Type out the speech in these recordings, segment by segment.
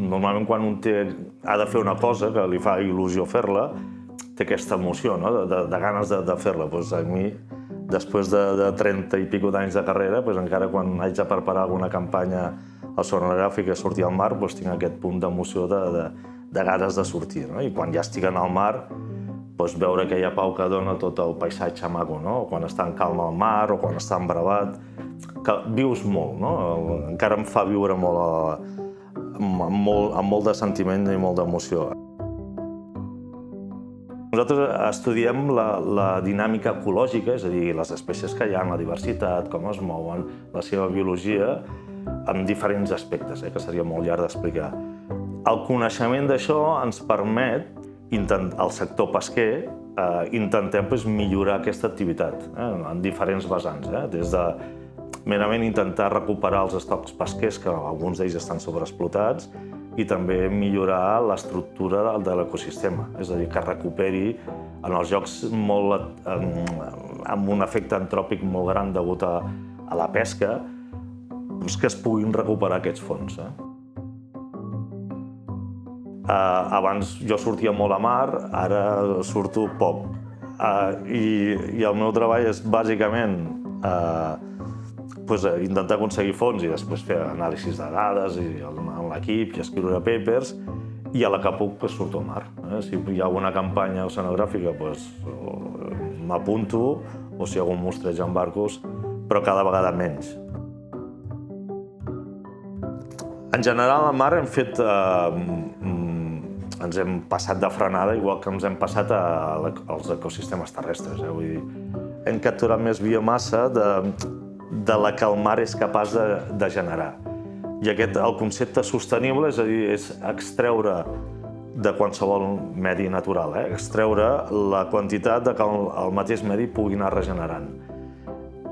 normalment quan un ha de fer una cosa que li fa il·lusió fer-la, té aquesta emoció, no? de ganes de fer-la. A mi, després de 30 i pico d'anys de carrera, encara quan haig de preparar alguna campanya oceanogràfica i sortir al mar, tinc aquest punt d'emoció de ganes de sortir. I quan ja estic en el mar, veure aquella pau que dona tot el paisatge maco, quan està en calma al mar o quan està embravat, que vius molt, encara em fa viure molt, amb molt de sentiment i molt d'emoció. Nosaltres estudiem la dinàmica ecològica, és a dir, les espècies que hi ha, la diversitat, com es mouen, la seva biologia, en diferents aspectes, que seria molt llarg d'explicar. El coneixement d'això ens permet, al sector pesquer, intentem millorar aquesta activitat en diferents vessants, des de merament intentar recuperar els estocs pesquers, que alguns d'ells estan sobreexplotats, i també millorar l'estructura de l'ecosistema, és a dir, que recuperi en els llocs amb un efecte antròpic molt gran degut a la pesca, que es puguin recuperar aquests fons. Abans jo sortia molt a mar, ara surto poc. I el meu treball és bàsicament intentar aconseguir fons i després fer anàlisis de dades amb l'equip i escriure papers, i a la que puc surto al mar. Si hi ha alguna campanya oceanogràfica m'apunto, o si hi ha algun mostreig en barcos, però cada vegada menys. En general al mar ens hem passat de frenada, igual que ens hem passat als ecosistemes terrestres. Hem capturat més biomassa de la que el mar és capaç de generar. I el concepte sostenible, és a dir, és extreure de qualsevol medi natural, extreure la quantitat que el mateix medi pugui anar regenerant.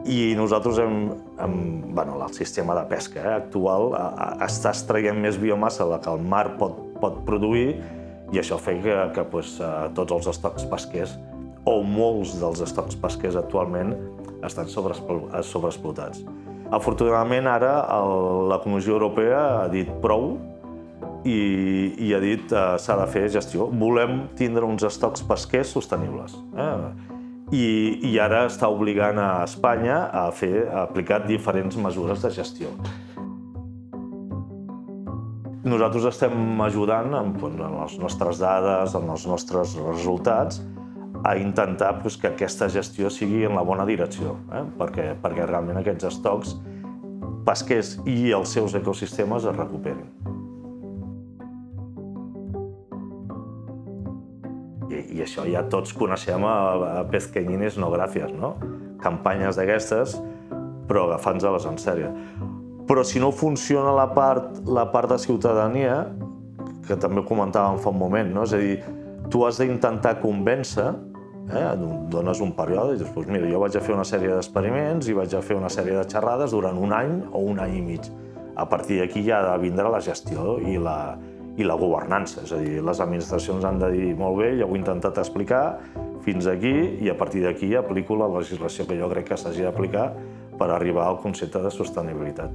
I nosaltres, el sistema de pesca actual està extraient més biomassa de la que el mar pot produir, i això fa que tots els estocs pesquers, o molts dels estocs pesquers actualment, estan sobreexplotats. Afortunadament, ara la Comissió Europea ha dit prou i ha dit que s'ha de fer gestió. Volem tindre uns estocs pesquers sostenibles. I ara està obligant a Espanya a aplicar diferents mesures de gestió. Nosaltres estem ajudant amb les nostres dades, amb els nostres resultats, a intentar que aquesta gestió sigui en la bona direcció, perquè realment aquests estocs pesquers i els seus ecosistemes es recuperin. I això ja tots coneixem a Pesqueñines no gràcies, campanyes d'aquestes, però agafant-les en sèrio. Però si no funciona la part de ciutadania, que també ho comentàvem fa un moment, és a dir, tu has d'intentar convèncer, dones un període i dius, mira, jo vaig a fer una sèrie d'experiments i vaig a fer una sèrie de xerrades durant un any o un any i mig. A partir d'aquí ja ha de vindre la gestió i la governança, és a dir, les administracions han de dir, molt bé, ja ho he intentat explicar, fins aquí, i a partir d'aquí aplico la legislació que jo crec que s'hagi d'aplicar per arribar al concepte de sostenibilitat.